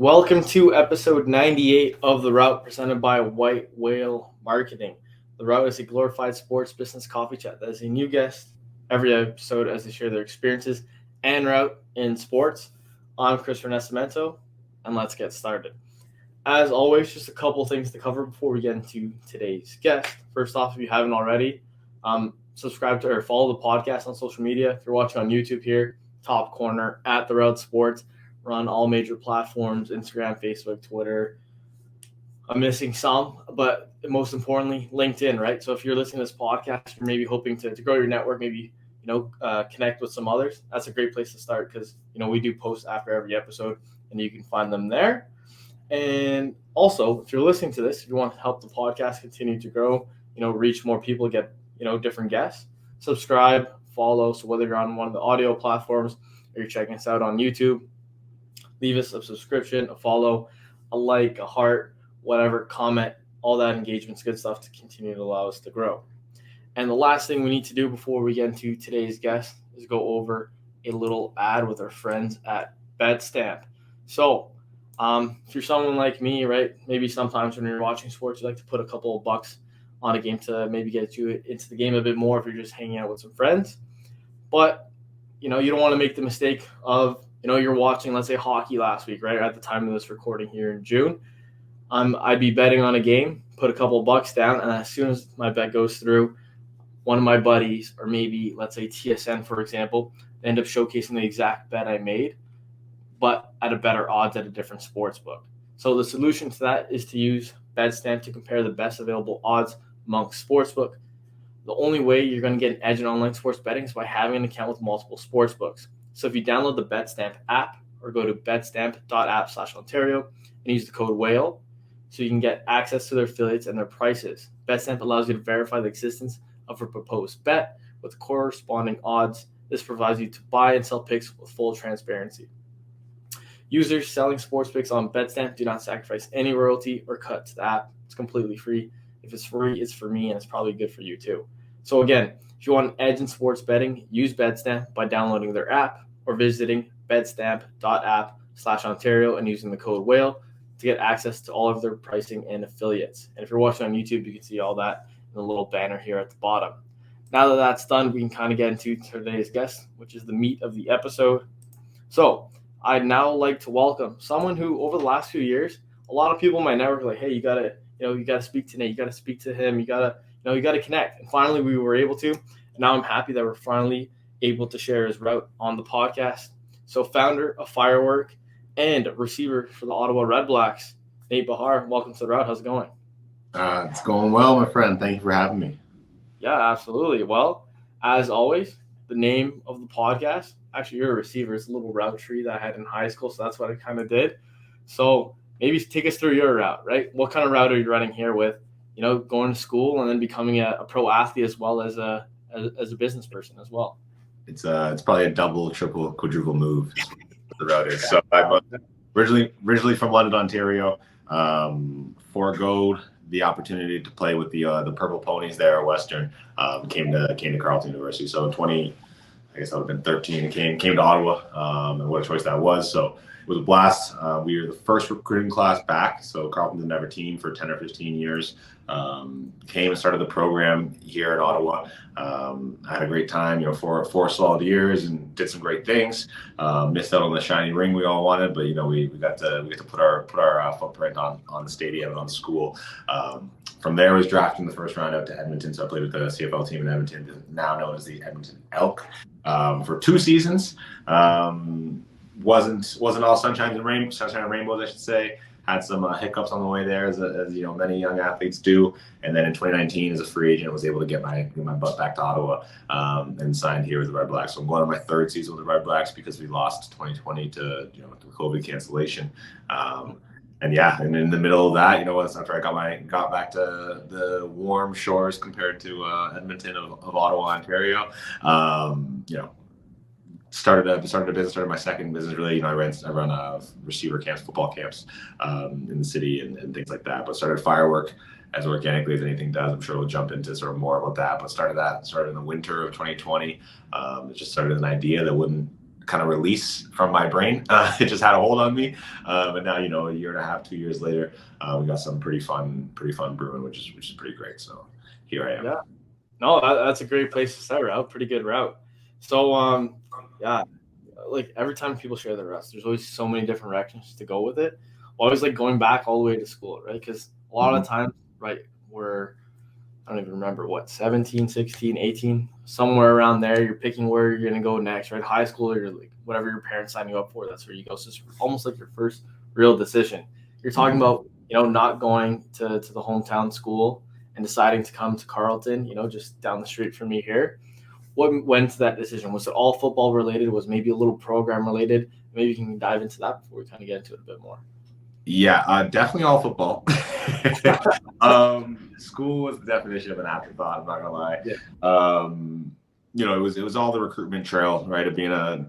Welcome to episode 98 of The Route, presented by White Whale Marketing. The Route is a glorified sports business coffee chat that is a new guest every episode as they share their experiences and route in sports. I'm Chris Renestimento, and let's get started. As always, just a couple things to cover before we get into today's guest. First off, if you haven't already, subscribe to or follow the podcast on social media. If you're watching on YouTube here, top corner at The Route Sports. We're on all major platforms, Instagram, Facebook, Twitter. I'm missing some, but most importantly, LinkedIn, right? So if you're listening to this podcast, you're maybe hoping to grow your network, maybe, connect with some others. That's a great place to start because, we do post after every episode and you can find them there. And also, if you're listening to this, if you want to help the podcast continue to grow, reach more people, get, different guests, subscribe, follow. So whether you're on one of the audio platforms or you're checking us out on YouTube, leave us a subscription, a follow, a like, a heart, whatever, comment. All that engagement's good stuff to continue to allow us to grow. And the last thing we need to do before we get into today's guest is go over a little ad with our friends at BetStamp. So if you're someone like me, right, maybe sometimes when you're watching sports, you like to put a couple of bucks on a game to maybe get you into the game a bit more if you're just hanging out with some friends. But, you don't want to make the mistake of, you're watching, let's say, hockey last week, right? At the time of this recording here in June, I'd be betting on a game, put a couple of bucks down, and as soon as my bet goes through, one of my buddies, or maybe, let's say, TSN, for example, end up showcasing the exact bet I made, but at a better odds at a different sports book. So the solution to that is to use BetStamp to compare the best available odds amongst sportsbook. The only way you're going to get an edge in online sports betting is by having an account with multiple sports books. So if you download the BetStamp app or go to betstamp.app/Ontario and use the code WHALE, so you can get access to their affiliates and their prices. BetStamp allows you to verify the existence of a proposed bet with corresponding odds. This provides you to buy and sell picks with full transparency. Users selling sports picks on BetStamp do not sacrifice any royalty or cut to the app. It's completely free. If it's free, it's for me, and it's probably good for you too. So again, if you want an edge in sports betting, use BetStamp by downloading their app or visiting betstamp.app/Ontario and using the code WHALE to get access to all of their pricing and affiliates. And if you're watching on YouTube, you can see all that in the little banner here at the bottom. Now that that's done, we can kind of get into today's guest, which is the meat of the episode. So I'd now like to welcome someone who, over the last few years, a lot of people in my network are like, hey, you gotta speak to Nate, you gotta speak to him, you gotta connect. And finally, we were able to. And now I'm happy that we're finally able to share his route on the podcast. So founder of Firework and receiver for the Ottawa REBLACKS, Nate Behar, welcome to the route. How's it going? It's going well, my friend. Thank you for having me. Yeah, absolutely. Well, as always, the name of the podcast, actually you're a receiver. It's a little route tree that I had in high school, so that's what I kind of did. So maybe take us through your route, right? What kind of route are you running here with, going to school and then becoming a pro athlete as well as a business person as well? It's probably a double, triple, quadruple move. The route is. So I'm originally from London, Ontario. Foregoed the opportunity to play with the Purple Ponies there at Western. Came to Carleton University. So 20, I guess I would have been 13. Came to Ottawa, and what a choice that was. So it was a blast. We were the first recruiting class back. So Carleton didn't have a team for 10 or 15 years. Came and started the program here in Ottawa. I had a great time, for 4 solid years and did some great things. Missed out on the shiny ring we all wanted, but we got to put our footprint on the stadium and on the school. From there, I was drafted in the first round out to Edmonton, so I played with the CFL team in Edmonton, now known as the Edmonton Elk, for 2 seasons. Wasn't all sunshine and rainbows, I should say. Had some hiccups on the way there, as many young athletes do. And then in 2019, as a free agent, was able to get my butt back to Ottawa and signed here with the REBLACKS. So I'm going on my 3rd season with the REBLACKS because we lost 2020 to COVID cancellation. And in the middle of that, after I got back to the warm shores compared to Edmonton of Ottawa, Ontario, started a business, started my second business really. I run receiver camps, football camps in the city and things like that. But started Firework as organically as anything does. I'm sure we'll jump into sort of more about that. But started in the winter of 2020. It just started an idea that wouldn't kind of release from my brain. It just had a hold on me. But now, you know, a year and a half, 2 years later, we got some pretty fun brewing, which is pretty great. So here I am. Yeah. No, that's a great place to start out. Pretty good route. So, yeah, like every time people share their routes, there's always so many different directions to go with it. Always like going back all the way to school, right? Because a lot of times, right, I don't even remember what, 17, 16, 18, somewhere around there. You're picking where you're going to go next, right? High school or like whatever your parents sign you up for, that's where you go. So it's almost like your first real decision. You're talking about, you know, not going to the hometown school and deciding to come to Carleton, you know, just down the street from me here. What went to that decision? Was it all football related? Was maybe a little program related? Maybe you can dive into that before we kind of get into it a bit more. Yeah, definitely all football. School was the definition of an afterthought. I'm not gonna lie. Yeah. You know, it was all the recruitment trail, right, of being a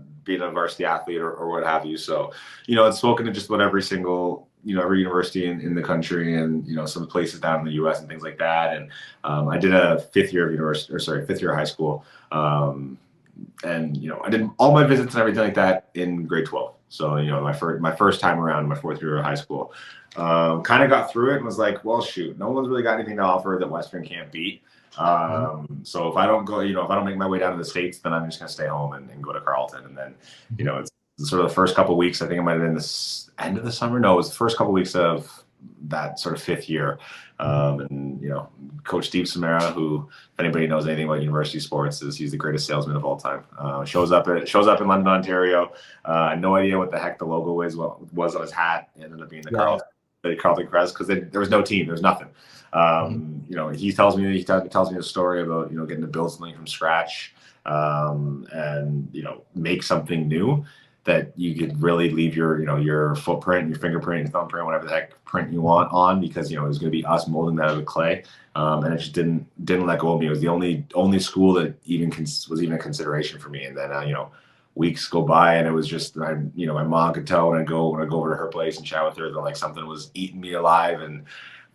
varsity athlete or what have you. So, you know, it's spoken to just about every single, you know, every university in the country and, you know, some places down in the US and things like that. And I did a fifth year of high school. And, you know, I did all my visits and everything like that in grade 12. So, you know, my first time around, my fourth year of high school, kind of got through it and was like, well, shoot, no one's really got anything to offer that Western can't beat. So if I don't go, you know, if I don't make my way down to the States, then I'm just going to stay home and go to Carleton. And then, you know, it's sort of the first couple of weeks, I think it might've been the end of the summer. No, it was the first couple of weeks of that sort of fifth year. And, you know, Coach Steve Samara, who, if anybody knows anything about university sports, he's the greatest salesman of all time. Shows up in London, Ontario. No idea what the heck the logo was on his hat. It ended up being the Carleton Crest, because there was no team, there was nothing. You know, he tells me a story about, you know, getting to build something from scratch, and, you know, make something new that you could really leave your, you know, your footprint, your fingerprint, your thumbprint, whatever the heck print you want on, because, you know, it was going to be us molding that out of clay. And it just didn't let go of me. It was the only school that was even a consideration for me. And then, you know, weeks go by and it was just, you know, my mom could tell when I go over to her place and chat with her that like something was eating me alive. And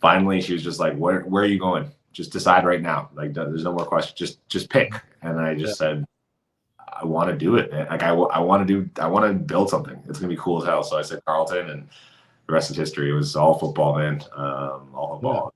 finally she was just like, where are you going? Just decide right now. Like, there's no more questions. Just pick. And I just said, I want to do it, man. Like I want to build something. It's going to be cool as hell. So I said Carleton, and the rest is history. It was all football, man. All football.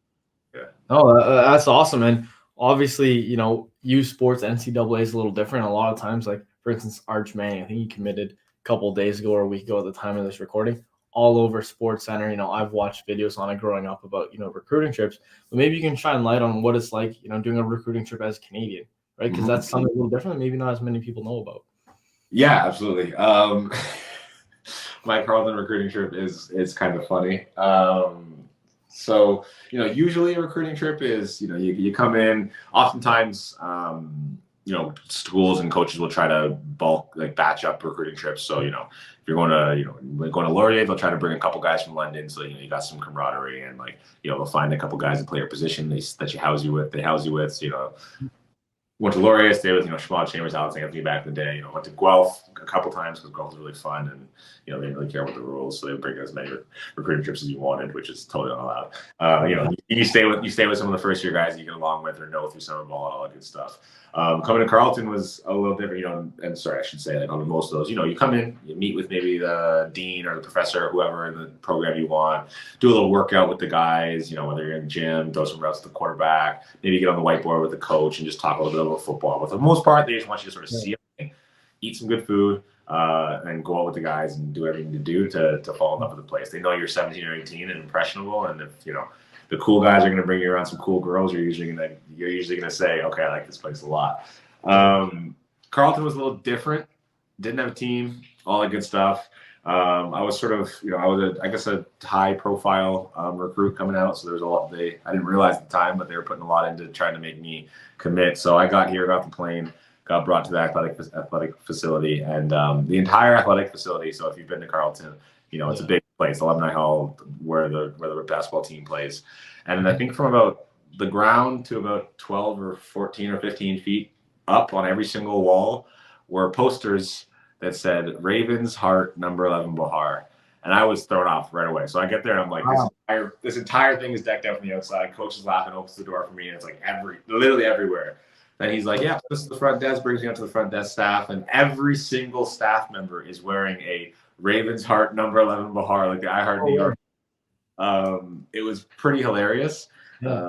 Yeah. Oh, that's awesome. And obviously, you know, youth sports, NCAA is a little different. A lot of times, like for instance, Arch Manning, I think he committed a couple of days ago or a week ago at the time of this recording, all over Sports Center. You know, I've watched videos on it growing up about, you know, recruiting trips, but maybe you can shine light on what it's like, you know, doing a recruiting trip as a Canadian, right? Because that's something a little different that maybe not as many people know about. Yeah, absolutely. My Carleton recruiting trip is kind of funny. So, you know, usually a recruiting trip is, you know, you come in, oftentimes, you know, schools and coaches will try to batch up recruiting trips. So, you know, if you're going to Laurier, they'll try to bring a couple guys from London. So, you know, you got some camaraderie, and like, you know, they'll find a couple guys that play your position that they house you with. So, you know, went to Laurier, stayed with, you know, Schmad, Chambers, Alex Anthony back in the day. You know, went to Guelph a couple times because Guelph was really fun, and, you know, they didn't really care about the rules, so they would bring as many recruiting trips as you wanted, which is totally not allowed. You know, you stay with some of the first year guys you get along with or know through summer ball and all that good stuff. Coming to Carleton was a little different, you know, and sorry, I should say, like on most of those, you know, you come in, you meet with maybe the dean or the professor or whoever in the program you want, do a little workout with the guys, you know, whether you're in the gym, throw some routes to the quarterback, maybe get on the whiteboard with the coach and just talk a little bit about football. But for the most part, they just want you to sort of see everything, eat some good food, and go out with the guys and do everything to do to fall in love with the place. They know you're 17 or 18 and impressionable, and if, you know, the cool guys are going to bring you around some cool girls, you're usually going to say, okay, I like this place a lot. Carleton was a little different. Didn't have a team, all that good stuff. I was sort of, you know, I was a high profile recruit coming out. So there was a lot, I didn't realize at the time, but they were putting a lot into trying to make me commit. So I got the plane, got brought to the athletic facility, and the entire athletic facility. So if you've been to Carleton, you know, it's a big place, Alumni Hall, where the basketball team plays. And I think from about the ground to about 12 or 14 or 15 feet up on every single wall were posters that said Ravens Heart number 11 Behar. And I was thrown off right away. So I get there and I'm like, wow, this entire thing is decked out from the outside. Coach is laughing, opens the door for me, and it's like literally everywhere. Then he's like, yeah, this is the front desk, brings me up to the front desk staff, and every single staff member is wearing a Ravens Heart number 11 Behar, like the I Heart New York. It was pretty hilarious. Yeah.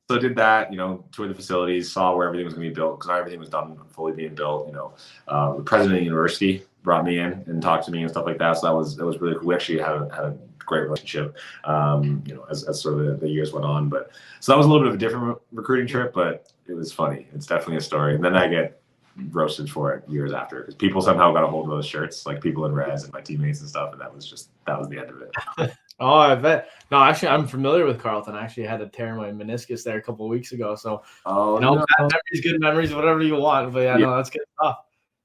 So did that, toured the facilities, saw where everything was going to be built, because not everything was done fully being built. The president of the university brought me in and talked to me and stuff like that. So that was really cool. We actually had a great relationship, as sort of the years went on. But so that was a little bit of a different recruiting trip, but it was funny. It's definitely a story. And then I get roasted for it years after, because people somehow got a hold of those shirts, like people in res and my teammates and stuff, and that was the end of it. Oh, I bet. No, actually, I'm familiar with Carleton. I actually had to tear my meniscus there a couple of weeks ago. So, bad memories, good memories, whatever you want. But no, that's good stuff.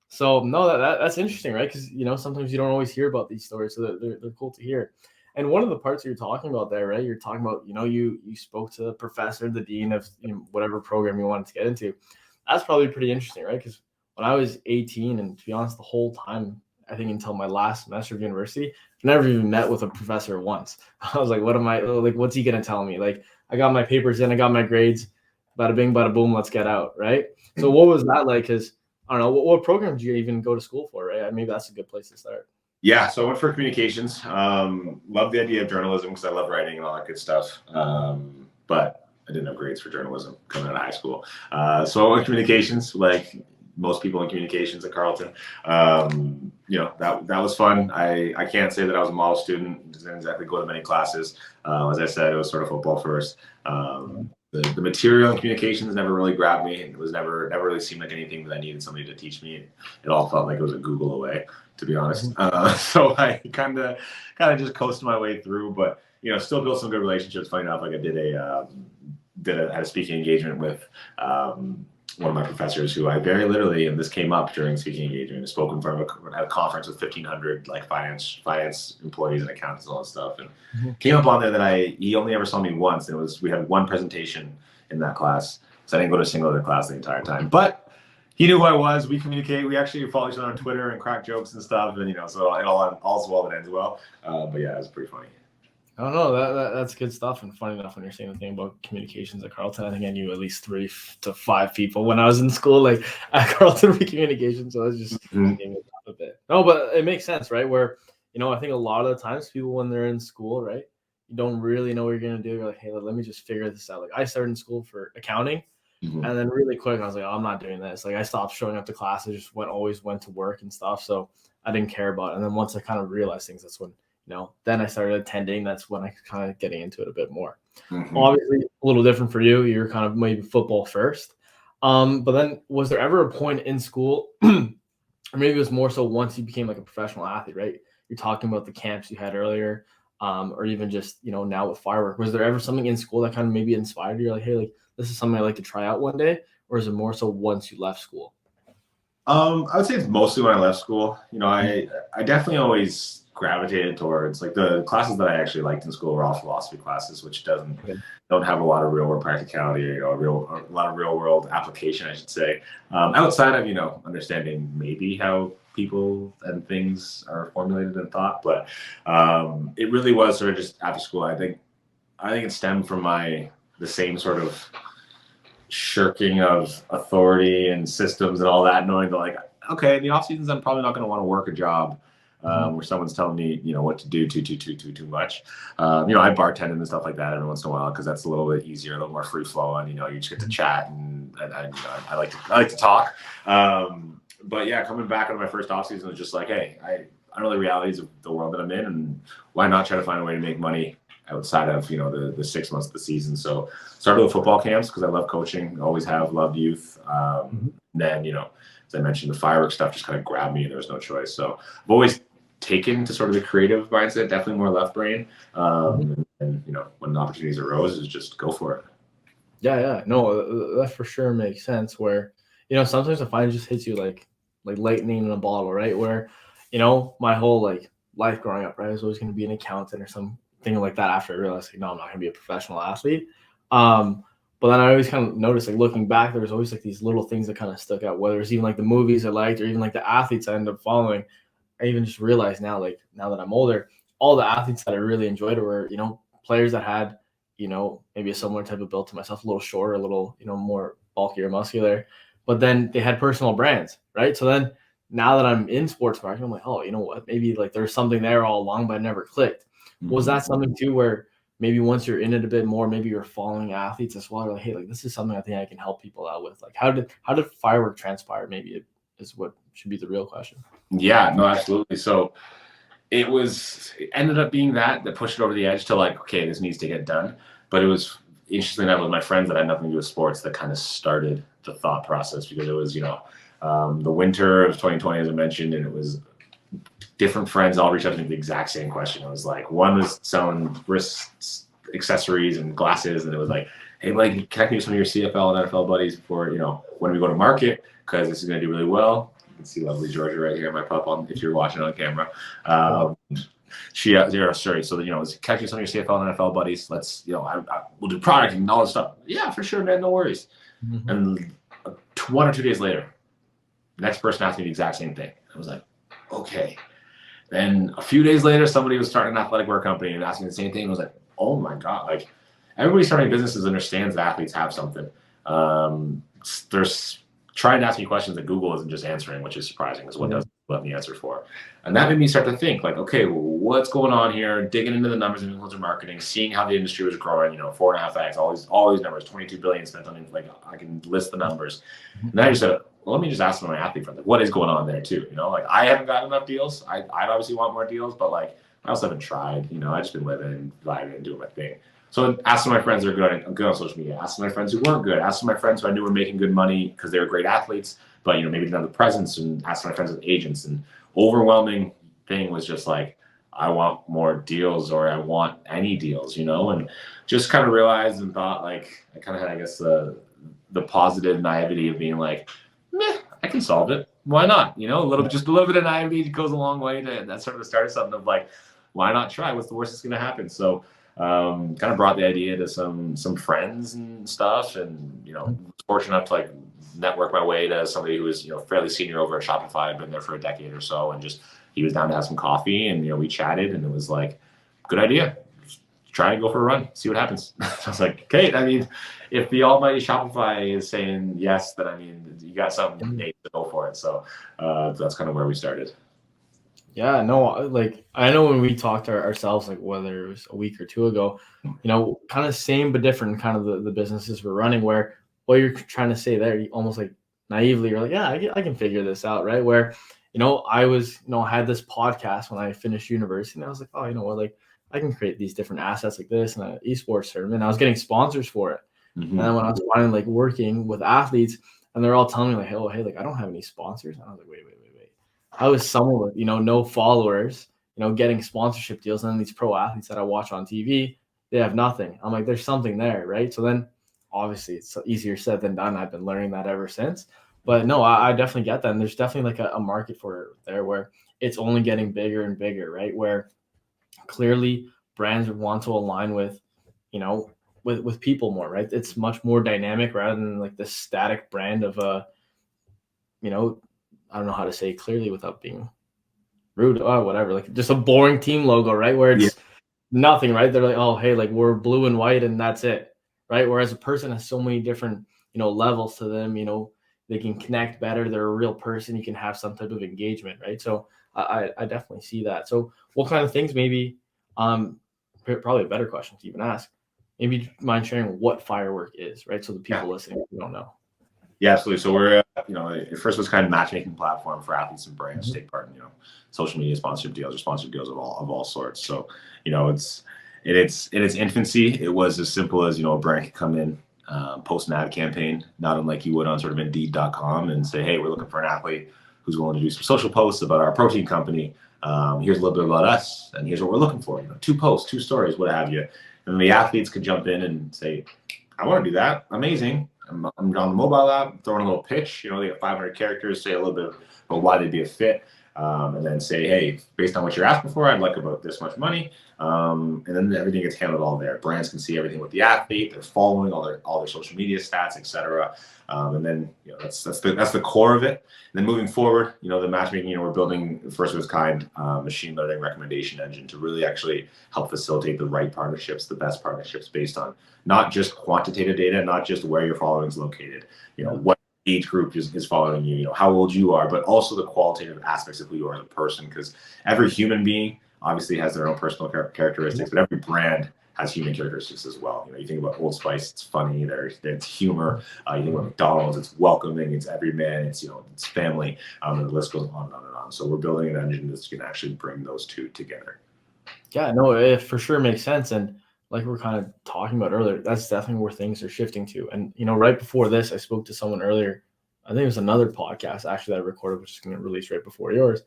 So, no, that's interesting, right? Because, sometimes you don't always hear about these stories. So they're cool to hear. And one of the parts you're talking about there, right? You're talking about, you spoke to the professor, the dean of whatever program you wanted to get into. That's probably pretty interesting, right? Because when I was 18, and to be honest, the whole time, I think until my last semester of university, I never even met with a professor once. I was like, what's he going to tell me? Like, I got my papers in, I got my grades, bada bing, bada boom, let's get out, right? So what was that like? Because, I don't know, what program did you even go to school for, right? Maybe that's a good place to start. Yeah, so I went for communications. Love the idea of journalism because I love writing and all that good stuff. But I didn't have grades for journalism coming out of high school. So I went communications, like most people in communications at Carleton. That was fun. I can't say that I was a model student. Didn't exactly go to many classes. As I said, it was sort of football first. The material in communications never really grabbed me. It was never really seemed like anything that I needed somebody to teach me. It all felt like it was a Google away, to be honest. So I kind of just coasted my way through, but still built some good relationships. Funny enough, like I had a speaking engagement with one of my professors who I very literally, and this came up during speaking engagement, spoke in front of at a conference with 1,500 like finance employees and accountants and all that stuff, and came up on there that he only ever saw me once. And we had one presentation in that class, so I didn't go to a single other class the entire time. But he knew who I was. We communicate. We actually follow each other on Twitter and crack jokes and stuff. And so it all's well that ends well. But yeah, it was pretty funny. I don't know. That's good stuff. And funny enough, when you're saying the thing about communications at Carleton, I think I knew at least 3 to 5 people when I was in school, like at Carleton for communications. So that's just a bit. No, but it makes sense, right? Where, I think a lot of the times people, when they're in school, right, you don't really know what you're going to do. You're like, hey, let me just figure this out. Like I started in school for accounting. And then really quick, I was like, I'm not doing this. Like I stopped showing up to class. I just always went to work and stuff. So I didn't care about it. And then once I kind of realized things, that's when, then I started attending. That's when I kind of getting into it a bit more. Obviously, a little different for you. You're kind of maybe football first. But then was there ever a point in school, or maybe it was more so once you became like a professional athlete, right? You're talking about the camps you had earlier, or even just, now with Firework. Was there ever something in school that kind of maybe inspired you? Like, hey, like this is something I'd like to try out one day? Or is it more so once you left school? I would say it's mostly when I left school. I definitely always gravitated towards like the classes that I actually liked in school were all philosophy classes, which don't have a lot of real world practicality, a lot of real world application, I should say. Outside of understanding maybe how people and things are formulated and thought, but it really was sort of just after school. I think it stemmed from the same sort of shirking of authority and systems and all that, knowing that like, okay, in the off seasons I'm probably not going to want to work a job where someone's telling me, what to do too much. I bartend and stuff like that every once in a while because that's a little bit easier, a little more free flowing. You just get to chat and I like to talk. But yeah, coming back on my first off season was just like, hey, I know the realities of the world that I'm in, and why not try to find a way to make money outside of the 6 months of the season. So started with football camps because I love coaching, always have loved youth. Then as I mentioned, the Firework stuff just kind of grabbed me and there was no choice. So I've always taken to sort of the creative mindset, definitely more left brain. And when the opportunities arose, is just go for it. Yeah. No, that for sure makes sense. Where, sometimes I find it just hits you like lightning in a bottle, right? Where, my whole like life growing up, right, I was always going to be an accountant or something like that. After I realized, like, no, I'm not going to be a professional athlete. But then I always kind of noticed, like looking back, there was always like these little things that kind of stuck out, whether it's even like the movies I liked or even like the athletes I ended up following. I even just realized now, like now that I'm older, all the athletes that I really enjoyed were, players that had, maybe a similar type of build to myself, a little shorter, a little, more bulky or muscular, but then they had personal brands, right? So then now that I'm in sports marketing, I'm like, oh, you know what? Maybe like there's something there all along, but it never clicked. Was that something too where maybe once you're in it a bit more, maybe you're following athletes as well, like, hey, like this is something I think I can help people out with? Like how did Firework transpire? Maybe it is what should be the real question. Yeah, no, absolutely. So it ended up being that pushed it over the edge to like, okay, this needs to get done. But it was interestingly enough with my friends that had nothing to do with sports that kind of started the thought process, because it was, the winter of 2020, as I mentioned, and it was different friends all reached out to me with the exact same question. It was like, one was selling wrist accessories and glasses, and it was like, hey, like, connect me with some of your CFL and NFL buddies before, when we go to market, because this is going to do really well. You can see lovely Georgia right here, my pup, if you're watching on camera. Sorry. So, it's catching some of your CFL and NFL buddies. Let's, we'll do product and all this stuff. Yeah, for sure, man. No worries. Mm-hmm. And 1 or 2 days later, the next person asked me the exact same thing. I was like, okay. Then a few days later, somebody was starting an athletic wear company and asking the same thing. I was like, oh my God. Like, everybody starting businesses understands that athletes have something. There's trying to ask me questions that Google isn't just answering, which is surprising, because what doesn't let me answer for. And that made me start to think, like, okay, well, what's going on here? Digging into the numbers of influencer marketing, seeing how the industry was growing, 4.5x, all these numbers, 22 billion spent on it. Like, I can list the numbers. And then I just said, well, let me just ask my athlete friends, like, what is going on there too? Like, I haven't gotten enough deals. I'd obviously want more deals, but like, I also haven't tried. I just been living and vibing and doing my thing. So asking my friends that are good on social media, asking my friends who weren't good, asking my friends who I knew were making good money because they were great athletes, but maybe didn't have the presence, and asking my friends with agents. And overwhelming thing was just like, I want more deals, or I want any deals, and just kind of realized and thought, like, I kind of had, I guess, the positive naivety of being like, meh, I can solve it. Why not? Just a little bit of naivety goes a long way to that sort of start something of like, why not try? What's the worst that's going to happen? So kind of brought the idea to some friends and stuff, and was fortunate enough to like network my way to somebody who was fairly senior over at Shopify. I'd been there for a decade or so, and just he was down to have some coffee, and we chatted, and it was like, good idea. Try and go for a run, see what happens. So I was like, okay, I mean, if the almighty Shopify is saying yes, then I mean, you got something to go for it. So that's kind of where we started. Yeah, no, like, I know when we talked to ourselves, like whether it was a week or two ago, kind of same but different kind of the businesses we're running, where what you're trying to say there, you almost like naively, you're like, yeah, I can figure this out, right? Where, I was, had this podcast when I finished university, and I was like, oh, you know what, like, I can create these different assets like this and an esports tournament. I was getting sponsors for it. Mm-hmm. And then when I was finally like working with athletes, and they're all telling me like, oh, hey, like, I don't have any sponsors. And I was like, wait. I was someone with, no followers, getting sponsorship deals, and then these pro athletes that I watch on TV, they have nothing. I'm like, there's something there, right? So then obviously it's easier said than done. I've been learning that ever since. But no, I definitely get that. And there's definitely like a market for it there, where it's only getting bigger and bigger, right? Where clearly brands want to align with, with people more, right? It's much more dynamic rather than like the static brand of a, I don't know how to say it clearly without being rude or whatever, like just a boring team logo, right? Where it's nothing, right? They're like, oh, hey, like we're blue and white and that's it, right? Whereas a person has so many different, levels to them, they can connect better. They're a real person. You can have some type of engagement, right? So I definitely see that. So what kind of things maybe, probably a better question to even ask, maybe mind sharing what Firework is, right? So the people listening who don't know. Yeah, absolutely. So we're, it first was kind of matchmaking platform for athletes and brands to take part in, social media sponsored deals or sponsored deals of all sorts. So, it's in its infancy. It was as simple as, a brand could come in, post an ad campaign, not unlike you would on sort of Indeed.com, and say, hey, we're looking for an athlete who's willing to do some social posts about our protein company. Here's a little bit about us, and here's what we're looking for. 2 posts, 2 stories, what have you. And then the athletes could jump in and say, I want to do that. Amazing. I'm on the mobile app, throwing a little pitch. They got 500 characters, say a little bit about why they'd be a fit. and then say, hey, based on what you're asking for, I'd like about this much money. And then everything gets handled all there. Brands can see everything with the athlete, they're following all their social media stats, etc. And then that's the core of it. And then moving forward, the matchmaking, we're building first of its kind machine learning recommendation engine to really actually help facilitate the right partnerships, the best partnerships based on not just quantitative data, not just where your following is located, what age group is following you, how old you are, but also the qualitative aspects of who you are as a person, because every human being obviously has their own personal characteristics, but every brand has human characteristics as well. You think about Old Spice, it's funny, there's humor. You think about McDonald's, it's welcoming, it's everyman, it's it's family, and the list goes on and on and on. So we're building an engine that's going to actually bring those two together. Yeah, no, it for sure makes sense. And like we're kind of talking about earlier, that's definitely where things are shifting to. And right before this, I spoke to someone earlier. I think it was another podcast actually that I recorded, which is going to release right before yours.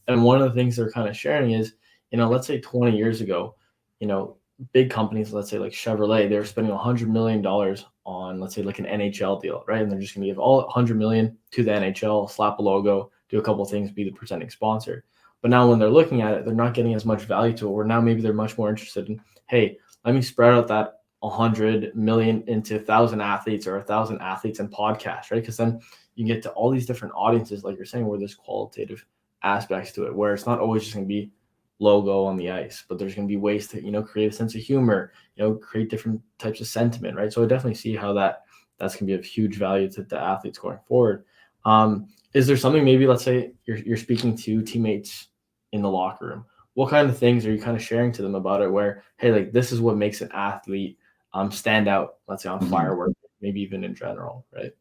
And one of the things they're kind of sharing is, let's say 20 years ago, big companies, let's say like Chevrolet, they were spending $100 million on, let's say, like an NHL deal, right? And they're just going to give all $100 million to the NHL, slap a logo, do a couple of things, be the presenting sponsor. But now when they're looking at it, they're not getting as much value to it. Where now maybe they're much more interested in, hey, let me spread out that 100 million into 1,000 athletes or 1,000 athletes and podcasts, right? Because then you can get to all these different audiences, like you're saying, where there's qualitative aspects to it, where it's not always just going to be logo on the ice, but there's going to be ways to create a sense of humor, create different types of sentiment, right? So I definitely see how that's going to be of huge value to the athletes going forward. Is there something, maybe let's say you're speaking to teammates in the locker room, what kind of things are you kind of sharing to them about it, where, hey, like this is what makes an athlete stand out, let's say on Firework, maybe even in general, right?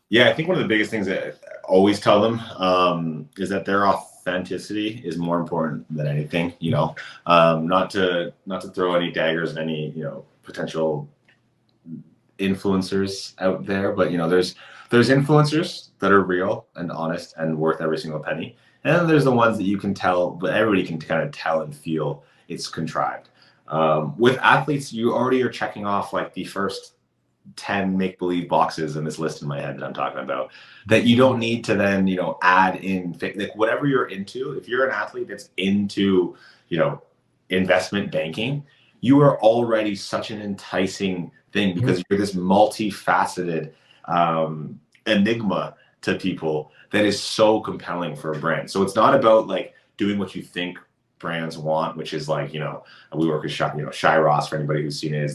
Yeah, I think one of the biggest things that I always tell them is that their authenticity is more important than anything. Not to throw any daggers at any potential influencers out there, but there's influencers that are real and honest and worth every single penny, and then there's the ones that you can tell, but everybody can kind of tell and feel it's contrived. With athletes, you already are checking off like the first 10 make-believe boxes in this list in my head that I'm talking about, that you don't need to then add in like whatever you're into. If you're an athlete that's into investment banking, you are already such an enticing thing, because you're this multifaceted enigma to people that is so compelling for a brand. So it's not about like doing what you think brands want, which is like, we work with Shy Ross, for anybody who's seen it,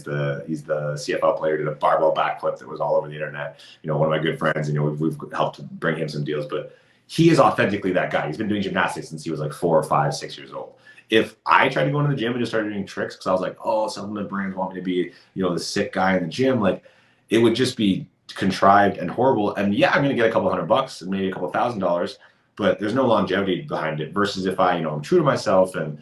he's the CFL player, did a barbell backflip that was all over the internet. One of my good friends, and we've helped bring him some deals, but he is authentically that guy. He's been doing gymnastics since he was like 4 or 5, 6 years old. If I tried to go into the gym and just started doing tricks because I was like, oh, some of the brands want me to be, the sick guy in the gym, like it would just be contrived and horrible. And yeah, I'm going to get a couple $100 and maybe a couple $1,000, but there's no longevity behind it. Versus if I, I'm true to myself and,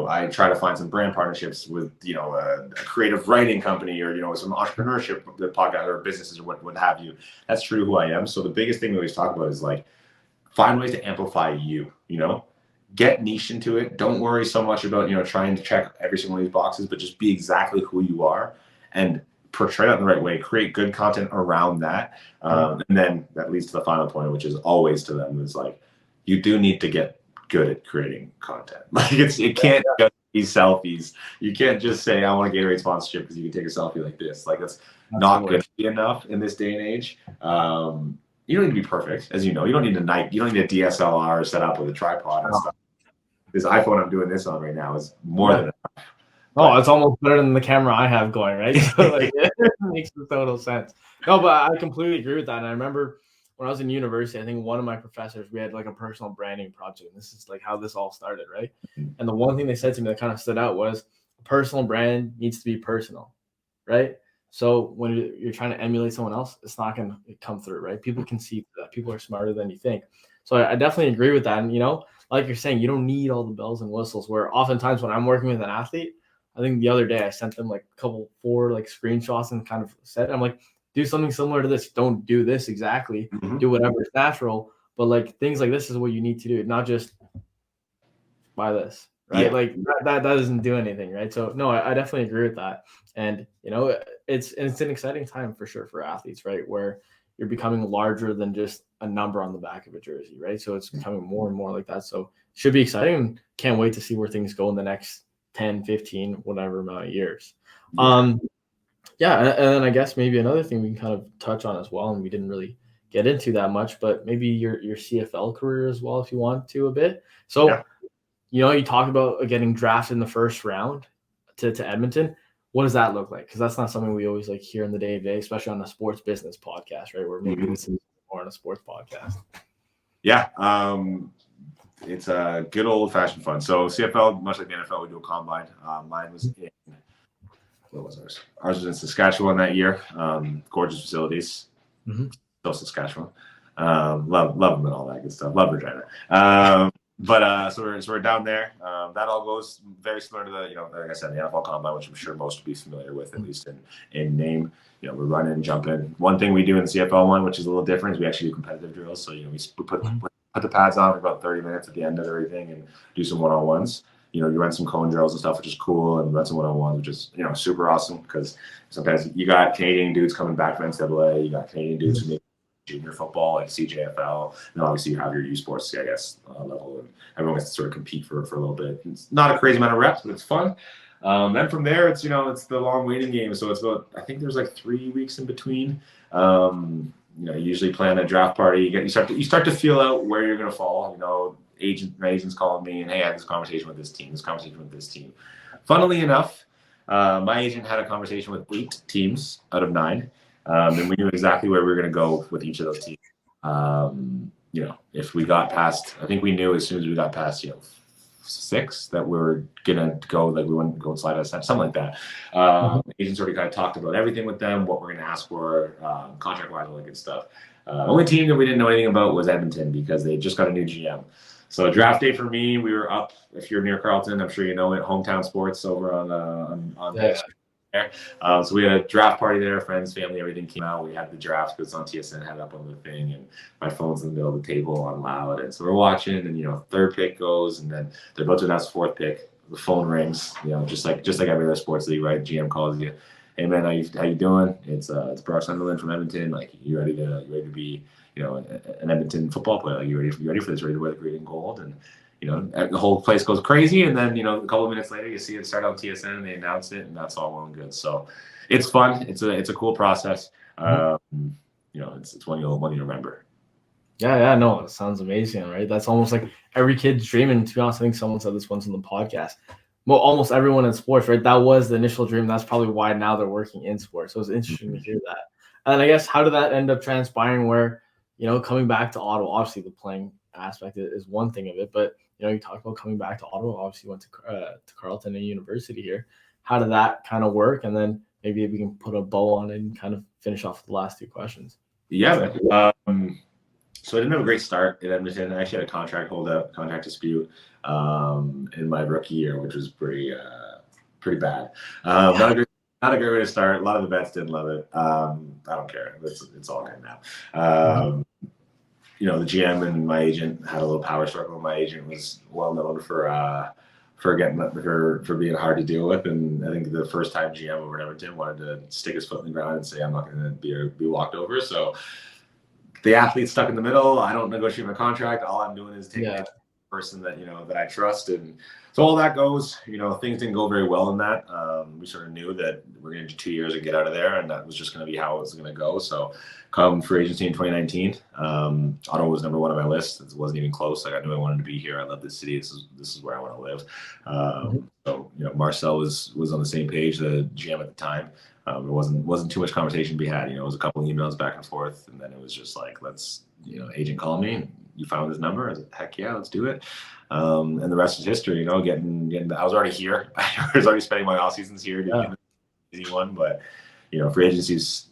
I try to find some brand partnerships with, a creative writing company or, some entrepreneurship podcast or businesses or what have you. That's true to who I am. So the biggest thing we always talk about is like, find ways to amplify you, get niche into it. Don't worry so much about, trying to check every single one of these boxes, but just be exactly who you are and portray that in the right way, create good content around that. And then that leads to the final point, which is always to them, is like, you do need to get good at creating content. Like it can't just be selfies. You can't just say, I want a Gatorade sponsorship because you can take a selfie like this. Like that's not good enough in this day and age. You don't need to be perfect, as you know. You don't need a DSLR set up with a tripod and stuff. This iPhone I'm doing this on right now is more than enough. Oh, it's almost better than the camera I have going, right? So like, it makes total sense. No, but I completely agree with that. And I remember when I was in university, I think one of my professors, we had like a personal branding project. And this is like how this all started, right? And the one thing they said to me that kind of stood out was, a personal brand needs to be personal, right? So when you're trying to emulate someone else, it's not going to come through, right? People can see that. People are smarter than you think. So I definitely agree with that. And, like you're saying, you don't need all the bells and whistles, where oftentimes when I'm working with an athlete, I think the other day I sent them like 4 like screenshots and kind of said, I'm like, do something similar to this. Don't do this exactly. Do whatever is natural. But like things like this is what you need to do, not just buy this, right? Yeah. Like that doesn't do anything, right? So no, I definitely agree with that. And it's an exciting time for sure for athletes, right? Where you're becoming larger than just a number on the back of a jersey, right? So it's becoming more and more like that. So it should be exciting, and can't wait to see where things go in the next 10, 15, whatever amount of years. Yeah, and then I guess maybe another thing we can kind of touch on as well, and we didn't really get into that much, but maybe your CFL career as well, if you want to a bit. So, you talk about getting drafted in the first round to Edmonton. What does that look like? Because that's not something we always like hear in the day to day, especially on a sports business podcast, right? Where maybe this is more on a sports podcast. Yeah, it's a good old fashioned fun. So CFL, much like the NFL, we do a combine. Mine was in. What was ours? Ours was in Saskatchewan that year. Gorgeous facilities. Still Saskatchewan. Love them and all that good stuff. Love Regina. So we're down there. That all goes very similar to the, like I said, the NFL Combine, which I'm sure most would be familiar with, at least in name. We're running, jumping. One thing we do in the CFL one, which is a little different, is we actually do competitive drills. So we put the pads on for about 30 minutes at the end of everything and do some one-on-ones. You run some cone drills and stuff, which is cool, and run some one-on-ones, which is, super awesome, because sometimes you got Canadian dudes coming back from NCAA, you got Canadian dudes who make junior football, like CJFL, and obviously you have your U Sports, I guess, level, and everyone gets to sort of compete for a little bit. It's not a crazy amount of reps, but it's fun. Then from there, it's, it's the long waiting game, so it's about, I think there's like 3 weeks in between. You usually plan a draft party. You start to feel out where you're going to fall. My agent's calling me and, hey, I had this conversation with this team. Funnily enough, my agent had a conversation with 8 teams out of 9, and we knew exactly where we were going to go with each of those teams. If we got past, I think we knew as soon as we got past, 6 that we were gonna go, like we wouldn't go and slide us, something like that. Agents already kind of talked about everything with them, what we're gonna ask for, contract-wise, all that good stuff. Only team that we didn't know anything about was Edmonton, because they just got a new GM. So draft day for me, we were up. If you're near Carleton, I'm sure you know it. Hometown Sports over on there. So we had a draft party there. Friends, family, everything came out. We had the draft because it's on TSN, had it up on the thing, and my phone's in the middle of the table on loud. And so we're watching, and third pick goes, and then they're about to announce 4th pick. The phone rings, just like every other sports league, right? GM calls you, hey man, how you doing? It's Brock Sunderland from Edmonton. Like, you ready to be an Edmonton football player? Like, you ready for this? Ready to wear the green and gold? And the whole place goes crazy, and then a couple of minutes later, you see it start on TSN, and they announce it, and that's all well and good. So it's fun. It's a cool process. It's one you'll remember. Yeah, no, it sounds amazing, right? That's almost like every kid's dream. And to be honest, I think someone said this once on the podcast. Well, almost everyone in sports, right? That was the initial dream. That's probably why now they're working in sports. So it's interesting to hear that. And I guess, how did that end up transpiring where, coming back to Ottawa, obviously the playing aspect is one thing of it, but, you talked about coming back to Ottawa, obviously went to Carleton and University here. How did that kind of work? And then maybe we can put a bow on it and kind of finish off the last 2 questions. Yeah, so I didn't have a great start in Edmonton. I actually had a contract dispute in my rookie year, which was pretty bad. Not a great way to start. A lot of the vets didn't love it. I don't care. It's all good now. The GM and my agent had a little power struggle. My agent was well known for being hard to deal with, and I think the first time GM over at Edmonton wanted to stick his foot in the ground and say, I'm not going to be walked over. So the athlete's stuck in the middle. I don't negotiate my contract. All I'm doing is taking the person that I trust, and so all that goes. Things didn't go very well in that. We sort of knew that we're going to do 2 years and get out of there, and that was just going to be how it was going to go. So come free agency in 2019, Ottawa was number 1 on my list. It wasn't even close. Like, I knew I wanted to be here. I love this city. This is where I want to live. So Marcel was on the same page, the GM at the time. There wasn't too much conversation to be had. It was a couple of emails back and forth, and then it was just like, let's, agent called me. You found this number? I was like, heck yeah, let's do it. And the rest is history. Getting. I was already here. I was already spending my off seasons here. Doing the easy one, but free agency's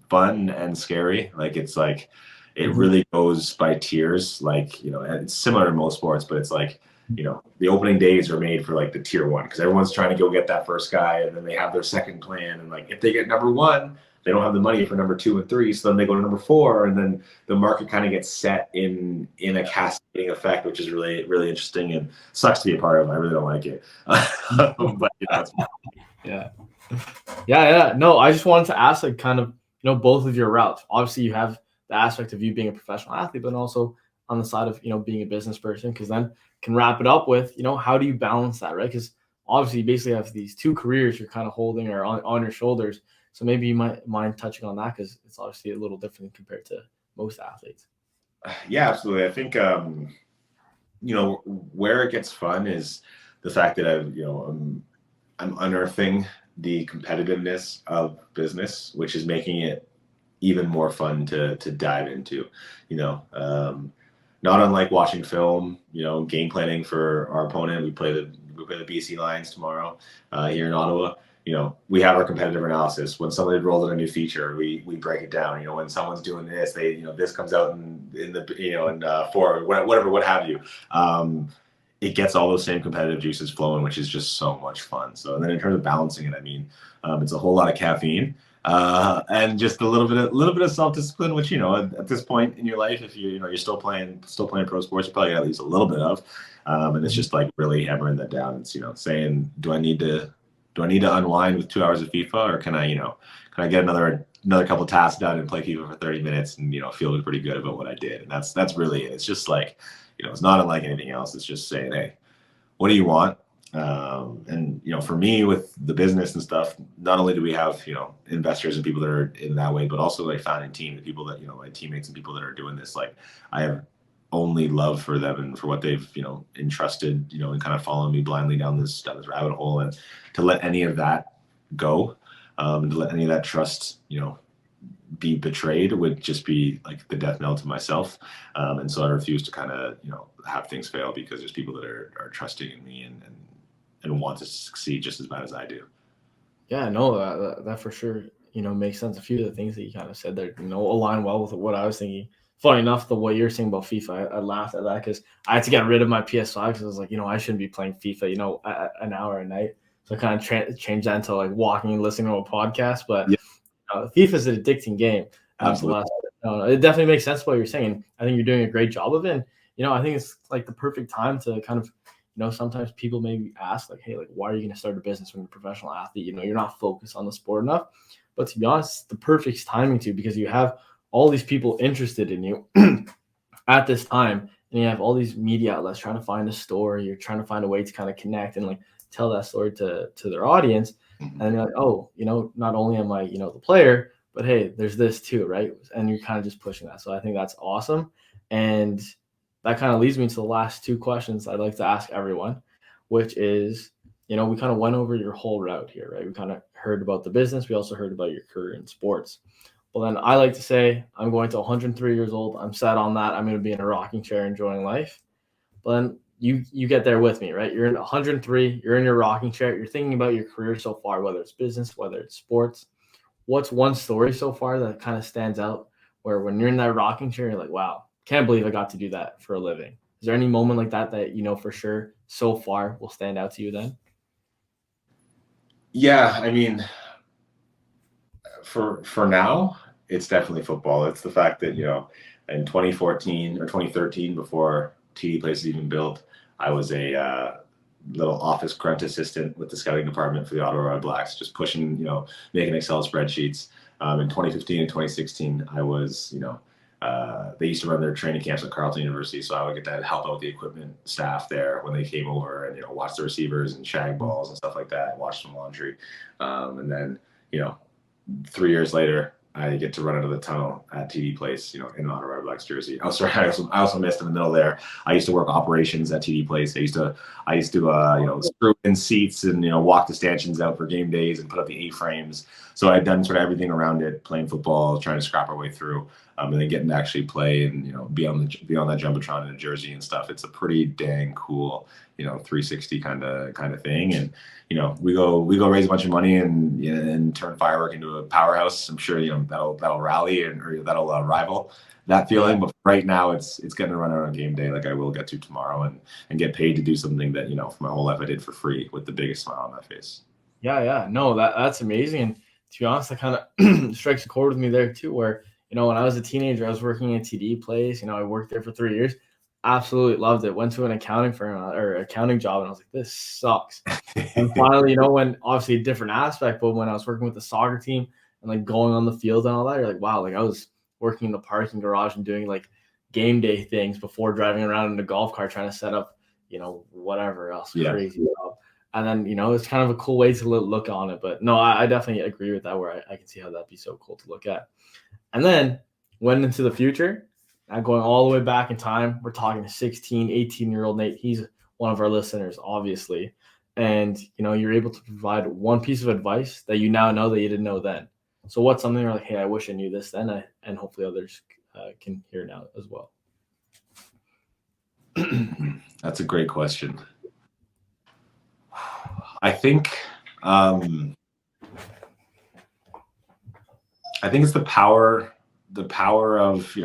fun and scary. Like, it's like, it really goes by tiers. Like, it's similar to most sports, but it's like, the opening days are made for like the tier 1, because everyone's trying to go get that first guy, and then they have their second plan. And like, if they get number 1, they don't have the money for number 2 and 3. So then they go to number 4, and then the market kind of gets set in a cascading effect, which is really, really interesting and sucks to be a part of. I really don't like it. But Yeah. No, I just wanted to ask, like, kind of, both of your routes. Obviously, you have the aspect of you being a professional athlete, but also on the side of, being a business person, because then can wrap it up with, how do you balance that, right? Because obviously you basically have these two careers you're kind of holding or on your shoulders. So maybe you might mind touching on that, because it's obviously a little different compared to most athletes. Yeah, absolutely. I think, where it gets fun is the fact that I'm unearthing the competitiveness of business, which is making it even more fun to dive into, not unlike watching film, game planning for our opponent. We play the BC Lions tomorrow here in Ottawa. We have our competitive analysis. When somebody rolls out a new feature, we break it down. When someone's doing this, this comes out in what have you. It gets all those same competitive juices flowing, which is just so much fun. So, and then in terms of balancing it, it's a whole lot of caffeine and just a little bit of self-discipline, which at this point in your life, if you're still playing pro sports, you probably got at least a little bit of, and it's just like really hammering that down. It's saying, do I need to unwind with 2 hours of FIFA, or can I get another couple of tasks done and play FIFA for 30 minutes and feel pretty good about what I did? And that's really it. It's just like, it's not unlike anything else. It's just saying, hey, what do you want? And for me with the business and stuff, not only do we have investors and people that are in that way, but also like founding team, the people that my teammates and people that are doing this. Like, I have only love for them and for what they've entrusted, and kind of following me blindly down this rabbit hole. And to let any of that go, and to let any of that trust be betrayed would just be like the death knell to myself. And so I refuse to kind of have things fail, because there's people that are trusting in me and want to succeed just as bad as I do. Yeah, no, that for sure, makes sense. A few of the things that you kind of said there, align well with what I was thinking. Funny enough, the way you're saying about FIFA, I laughed at that, because I had to get rid of my PS5, because I was like, I shouldn't be playing FIFA, an hour a night. So I kind of changed that into like walking and listening to a podcast. But FIFA is an addicting game. Absolutely. It definitely makes sense what you're saying. I think you're doing a great job of it. And, I think it's like the perfect time to kind of, sometimes people maybe ask like, hey, like, why are you going to start a business when you're a professional athlete? You're not focused on the sport enough. But to be honest, the perfect timing to, because you have all these people interested in you at this time, and you have all these media outlets trying to find a story. You're trying to find a way to kind of connect and like tell that story to their audience. And then you're like, oh, not only am I, the player, but hey, there's this too, right? And you're kind of just pushing that. So I think that's awesome. And that kind of leads me to the last two questions I'd like to ask everyone, which is, we kind of went over your whole route here, right? We kind of heard about the business. We also heard about your career in sports. Well, then I like to say I'm going to 103 years old. I'm set on that. I'm going to be in a rocking chair enjoying life. But then you get there with me, right? You're in 103. You're in your rocking chair. You're thinking about your career so far, whether it's business, whether it's sports. What's one story so far that kind of stands out, where when you're in that rocking chair, you're like, wow, can't believe I got to do that for a living? Is there any moment like that for sure so far will stand out to you then? Yeah, for now, it's definitely football. It's the fact that, in 2014 or 2013, before TD Place was even built, I was a little office grunt assistant with the scouting department for the Ottawa REBLACKS, just pushing, making Excel spreadsheets. In 2015 and 2016, I was, they used to run their training camps at Carleton University, so I would get to help out with the equipment staff there when they came over, and watch the receivers and shag balls and stuff like that, watch some laundry, and then 3 years later, I get to run into the tunnel at TD Place, in an Ottawa REBLACKS jersey. Oh, sorry, I also missed in the middle there. I used to work operations at TD Place. I used to screw in seats and walk the stanchions out for game days and put up the A-frames. So I'd done sort of everything around it, playing football, trying to scrap our way through, and then getting to actually play and be on that jumbotron in a jersey and stuff. It's a pretty dang cool 360 kind of thing. And we go raise a bunch of money and turn Firework into a powerhouse. I'm sure that'll rally or that'll rival that feeling. But right now it's getting to run out on game day, like I will get to tomorrow, and get paid to do something that for my whole life I did for free with the biggest smile on my face. Yeah, no, that's amazing. And to be honest, that kind of strikes a chord with me there too, where when I was a teenager, I was working at TD Place. I worked there for 3 years. Absolutely loved it. Went to an accounting firm or accounting job, and I was like, this sucks. And finally, when obviously a different aspect, but when I was working with the soccer team, and like going on the field and all that, you're like, wow, like I was working in the parking garage and doing like game day things before driving around in a golf cart trying to set up, whatever else crazy stuff. And then, it's kind of a cool way to look on it. But no, I definitely agree with that, where I can see how that'd be so cool to look at. And then went into the future, going all the way back in time. We're talking 16, 18-year-old Nate. He's one of our listeners, obviously. And, you're able to provide one piece of advice that you now know that you didn't know then. So what's something you're like, hey, I wish I knew this then, and hopefully others can hear now as well. That's a great question. I think it's the power of,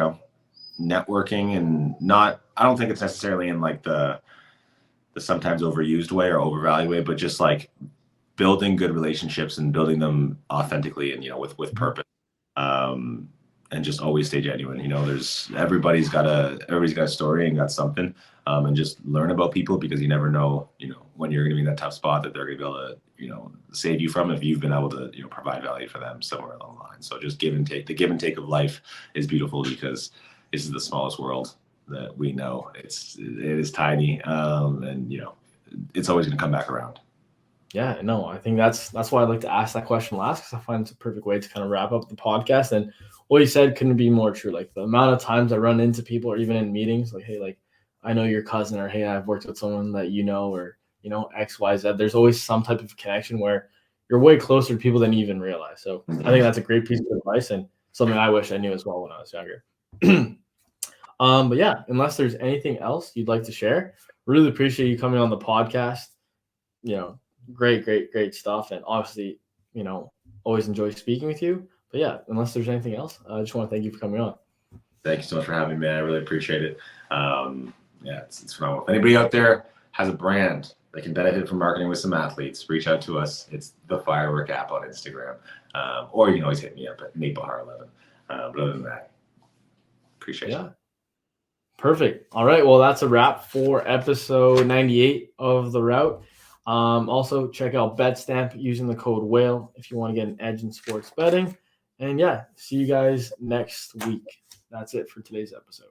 networking, and I don't think it's necessarily in like the sometimes overused way or overvalued way, but just like building good relationships and building them authentically and, with purpose. And just always stay genuine. Everybody's got a story and got something, and just learn about people, because you never know, when you're going to be in that tough spot that they're going to be able to, save you from, if you've been able to, provide value for them somewhere along the line. So just give and take. The give and take of life is beautiful, because this is the smallest world that we know. It is tiny, and it's always going to come back around. Yeah, no, I think that's why I like to ask that question last, because I find it's a perfect way to kind of wrap up the podcast. And what you said couldn't be more true. Like the amount of times I run into people, or even in meetings, like, hey, like I know your cousin, or hey, I've worked with someone that or X, Y, Z. There's always some type of connection where you're way closer to people than you even realize. So I think that's a great piece of advice, and something I wish I knew as well when I was younger. But yeah, unless there's anything else you'd like to share, really appreciate you coming on the podcast. Great stuff. And obviously, always enjoy speaking with you. But yeah, unless there's anything else, I just want to thank you for coming on. Thank you so much for having me, man. I really appreciate it. It's phenomenal. If anybody out there has a brand that can benefit from marketing with some athletes, reach out to us. It's the Firework App on Instagram. Or you can always hit me up at Behar11. But other than that, appreciate it. Perfect. All right. Well, that's a wrap for episode 98 of The Route. Also, check out BetStamp using the code WHALE if you want to get an edge in sports betting. And yeah, see you guys next week. That's it for today's episode.